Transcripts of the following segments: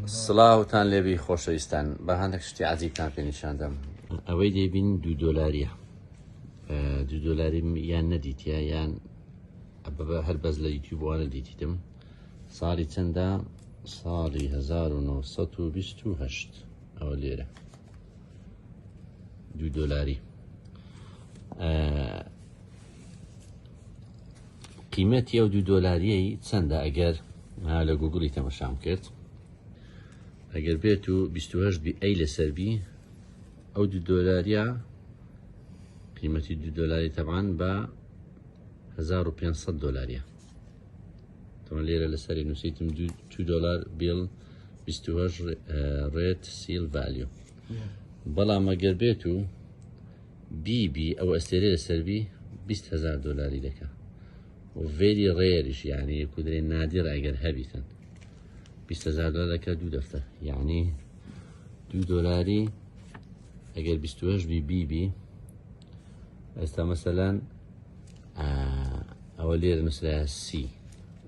سڵاوتان لێبی خۆشەویستان بە هەندێک شتی عەجیبتان پێ نیشاندەم. ئەوەی دەیبین $2 $2 یان نەدیتە یان هەر بەس لە یوتیوبوانە دیتیتم. ساڵی چەندە؟ ساڵی 1928 ئەوە لێرە $2. قیمەتی ئەو $2 چەندە؟ ئەگەر لە گوگڵی تەمەشام کرد، ئەگەر بێت و 28 بی ئەی لەسەر بی، ئەو $2 قیمەتی $2 تەبعاً بە $1500. تۆمە لێرە لەسەری نووسیتم $2 بیل 28 ڕێت سیل ڤالیو. بەڵام ئەگەر بێت و بی ئەو ئەستێرە لەسەر بی $20,000 دەکە و ڤێری ڕێریش، یعنی کودرێن نادر ئەگەر هەبیتن $20,000 دەکە 2 دەفتەر، یعنی $2 ئەگەر 28 بی ئێستا مەسەلەن ئەوە لێرە نووسرایە سی،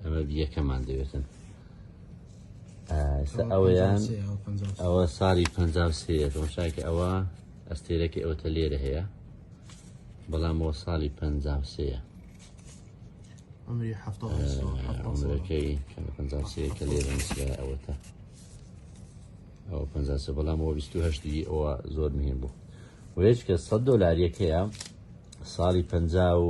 ئەمە بیەکەمان دەوێتن. ئەوەیان ئەوە ساڵی 53 تۆمەشاکە ئەوە ئەستێرەکە ئەوەتە لێرە هەیە، بەڵام ئەوە ساڵی 53 عمرەکەی 53 کە لێرە نووسرایە ئەوەتە ئەوە 53، بەڵام ئەوە 28 ئەوە زۆر مهم بوو. وەیەک کە $100 ساڵی 50 و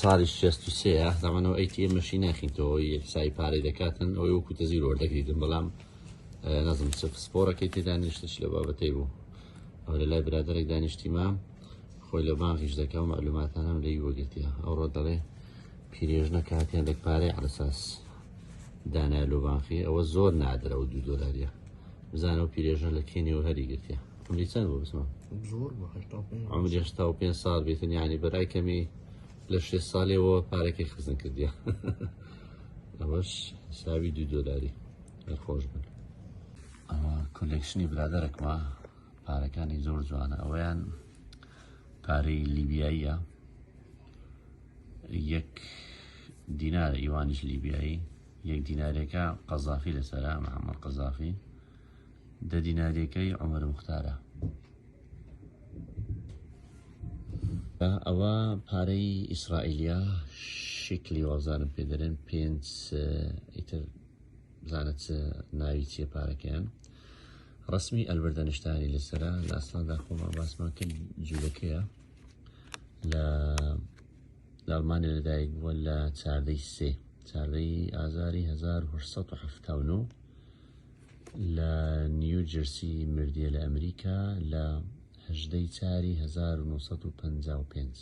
ساڵی 63 دەمانەوە ATM مەشی ناخینتەوە، یەکسای پارەی دەکاتن، ئەوەی وەکو تەزیر وەردەگریتن، بەڵام نەزم سپۆرەکەی تێ دانیشتش لە بابەتەی بوو. ئەو لە لای برادەرێک دانیشتیمە، خۆی لە بانکیش دەکا و معلوماتانم لێی وەگرتیە. ئەوڕۆ دەڵێ پیرێژنە کاتیان دەک پارەی عەلەساس دانای لۆ بانکی، ئەوە زۆر نادرە و $2 بزانەوە پیرێژنە لە کێنیەوە هەری گرتیە. عمری چەند بوو بسمە؟ عمری 85 ساڵ بێتن، یعنی بەرای کەمی لە 6 ساڵێەوە پارێکی خزن کردیە. ئەوەش حسابی $2 خۆش بن. ئەوە کۆلێکشنی برادەرێکمە، پارەکانی زۆر جوانە. ئەوەیان پارەی لیبیاییە، 1 دینارە ئیوانیش لیبیایی، 1 دینارێکە قەزافی لەسەرا، محەممەد قەزافی، 10 دینارێکەی عومەر موختارە. ئەوە پارەی ئیسرائیلیا، شکلی وەزانم پێ دەرێن 5 ئیتر بزانێت ناوی چیە پارەکەیان، ڕسمی ئەلبەردەنیشتانی لەسەرا. لە ئەسڵاندا خۆمان باسمان کرد جوولەکەیە لە ئەڵمانیا لەدایک بووە لە 4 ئازاری 1879 لە نیو جرسی مردیە لە ئەمریکا لە 18 1955.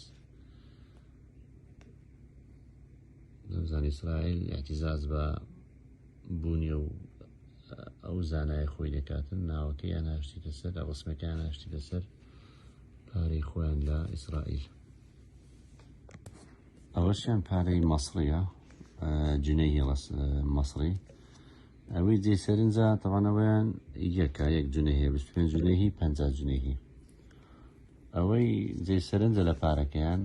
نەمزانی ئیسرائیل اعتیزاز بە بوونی و ئەو زانای خۆی دەکاتن، ناوەکەیان هاشتیتە سەر، ڕسمەکەیان هاشتیتە سەر پارەی خۆیان لە ئیسرائیل. ئەوەشیان پارەی مەسڕیە، جنەی مەسڕی. ئەوەی جێ سەرنجە تەوانەوەیان یەکە، 1 جنەی هەیە، 25 جنەی، 50 جنەی. ئەوەی جێ سەرنجە لە پارەکەیان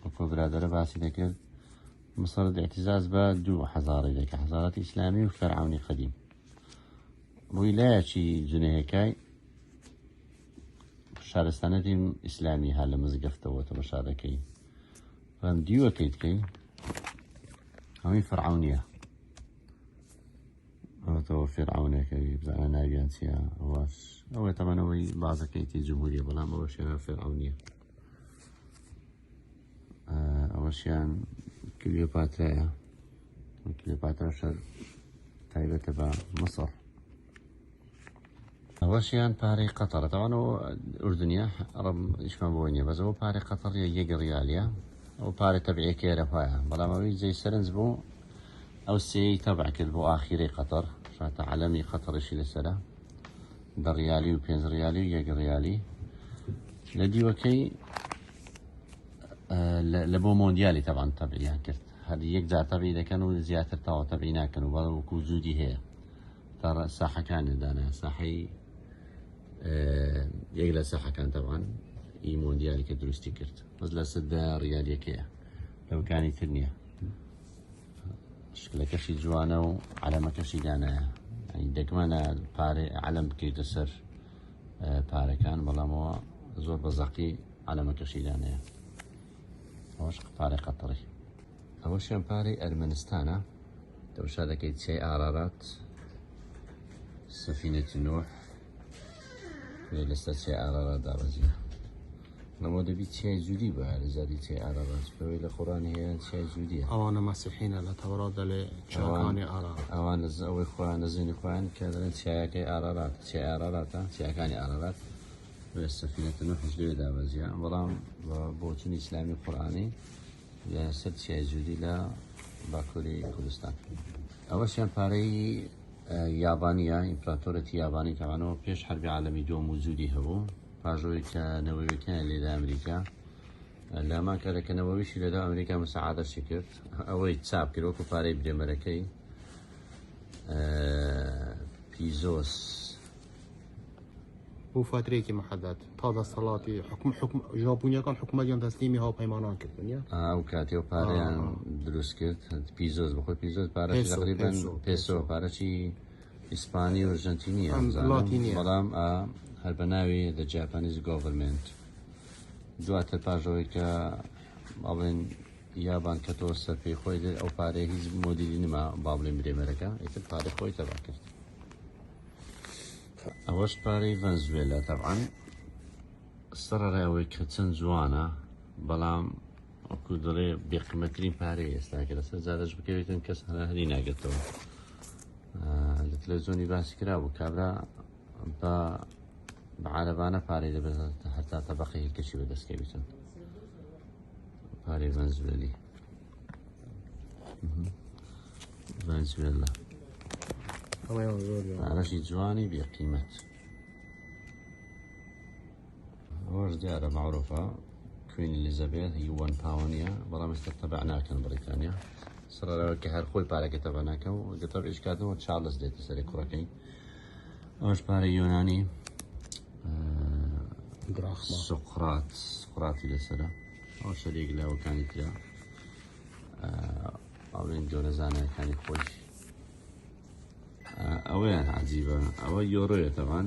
وەکو برادەرە باسی دەکرد، مەسەڵەت اعتیزاز بە 2000 دەکە، حەزارەتی ئیسلامی و فەرعونی قەدیم. ڕووی لایەکی جنەیەکای شارستانەتی ئیسلامی هەر لە مزگەفتەوە تەمەشا دەکەی، فەم دیوەکەی دکەی هەمی فەرعونیە. ئەوەتەوە فێرعونەکەوی بزانە ناویان چیە، ئەوە تەمەنەوەی بازەکەیتی جمهوریە، بەڵام ئەوەشیان فێرعونیە. ئەوەشیان کلیۆپاترایە، کلیۆپاتراشە تایبەتە بە مەسڕ. ئەوەشیان پارەی قەتەرە، تەوانەوە ئوردنیە ئەڕم هیچمان بۆ نییە، بەس ئەوە پارەی قەتەڕیە، 1 ریالیە. ئەو پارە تەبعیەکەی رەپایە، بەڵام ئەوەی جێی سەرنج بوو ئەو سێی تەبع کرد بۆ ئاخیرەی قەتەر، شاتە عەلەمی قەتەڕیشی لەسەرە، 10 ریالی و 5 ریالی و 1 ریالی. لە دیوەکەی لە بۆ مۆندیالی تەبعاً تەبعیان کرد، هەر 1 جار تەبعی دەکەن و زیاتر تاوە تەبعی ناکەن، و بەڵام وەکو جوودی هەیە تا ساحەکانی دانا، ساحەی 1 لە ساحەکان تەبعاً ئی مۆندیالی کە دروستی کرد، بەس لە 10 ریالیەکەیە، لەوەکانی تر نییە. شکلەکەشی جوانە و عەلەمەکەشی دانایە، یعنی دەگمەنە پارێ عەلەم بکەیتە سەر پارەکان، بەڵامەوە زۆر بەزەقی عەلەمەکەشی دانایە. ئەوەش پارەی قەتەڕی. ئەوەشیان پارەی ئەرمەنستانە، دەوشا دەکەیت چای ئارارات، سەفینەتی نوح لەسەر چای ئارارات دابەزیە. لەمە دەبی چای جوودی بە لەزاری چای ئارارات، بەوەی لە قورئان هەیە چای جوودیە. ئەوانە مەسیحینە لە تەوڕات دەڵێ چاکانی ئارارات. ئەوان ئەوەی خۆیان نەزیینی خۆیان کە دەڵێن چایەکەی ئارارات، چای ئاراراتە، چایەکانی ئارارات سەفینەتی نوحش لێ دابەزیە. بەڵام بۆ چوونی ئیسلامی قورئانی لەسەر چای جوودی لە باکووری کوردستان. ئەوەشیان پارەی یابانیە، ئیمپراتۆرەتی یابانی تەوانەوە پێش حەربی عالەمی دووەم وجودی هەبوو، پاژەوەی کە نەوەیەکیان لێدا ئەمریکا لامان کارێکە نەوەویشی لەدا ئەمریکا مساعادەشی کرد، ئەوەی چاپ کرد وەکو پارەی برێمەرەکەی پیزۆس بۆ فترەیەکی محەدەد تا دەسەڵاتی حکم ژاپۆنیەکان حکومەتیان تەسلیمی هاوپەیمانان کردن. ئەو کاتێ و پارەیان دروست کرد، پیزۆس بەخۆی پیزۆس پارەی تقریباً پێسۆ پارەی ئیسپانی و ئەرژەنتینیە، بەڵام هەر بە ناوی دە جاپانیز گۆڤەرمنت. دواتر پاژەوەی کە ئەڵێن یابان کەتەوە سەر پێی خۆی ئەو پارەی هیچ مۆدیلی نما با بڵێن برێمەرەکە، ئیتر پارەی خۆی تەبا کرد. ئەوەش پارەی ڤەنزوێلا تەبعاً سەرەڕای کە چەند جوانە، بەڵام وەکو دەڵێ بێقیمەتترین پارەی ئێستا کە لەسەر زادەش بکەوێتن کەس هەری ناگێتەوە. لە تەلەڤیزۆنی باسی کرابوو کابرا بە عارەبانە پارەی دەبێت هەتا تەبەقەی هیلکەشی بەدەستکەوێتن. پارەی ڤەنزوێلی، ڤەنزوێلا پارەشی جوانی بێقیمەت. ئەوەش دیارە معروفە، کوین ئەلیزابێت هی 1 پاوەنیە، بەڵام ئێستا تەبع ناکەن بەریتانیا. سەرەڕایەوە کە هەر خۆی پارەکە تەبع ناکە و گەتەڕ ئیشکاتەوە چارلز دێتە سەری کوڕەکەی. ئەوەش پارەی یۆنانی سقراتی لەسەرە، ئەو شەرێک لاوەکانی ترا ئەوڵێن گەورە زانایەکانی خۆش. ئەوەیان عەجیبە، ئەوە یۆڕۆیە تەوان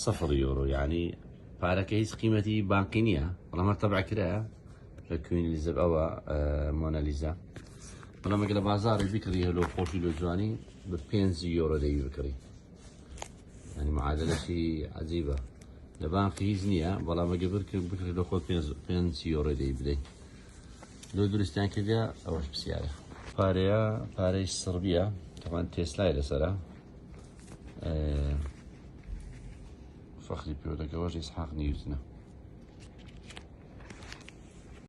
0 یۆڕۆ، یعنی پارەکە هیچ قیمەتی بانقی نییە، بەڵام هەر تەبع کرایە لە کوین ئەلیزابێت ئەوە مۆنالیزا. بەڵام ئەگەر لە بازاڕی بکڕیە لۆ خۆشی لە جوانی بە 5 یۆڕۆ دەیوی بکڕی، یعنی معادلەشی عەجیبە. لە بانقی هیچ نییە، بەڵام ئەگەر بکڕی لە خۆ 5 یۆڕۆ دەی بدەیت. لۆ دروستیان کردە ئەوەش پرسیارە. پارەیە پارەی سڕبیە، تەوان تێسلای لەسەرە، فەخری پیرۆدەکەەوەش ئیسحاق نیوتنە.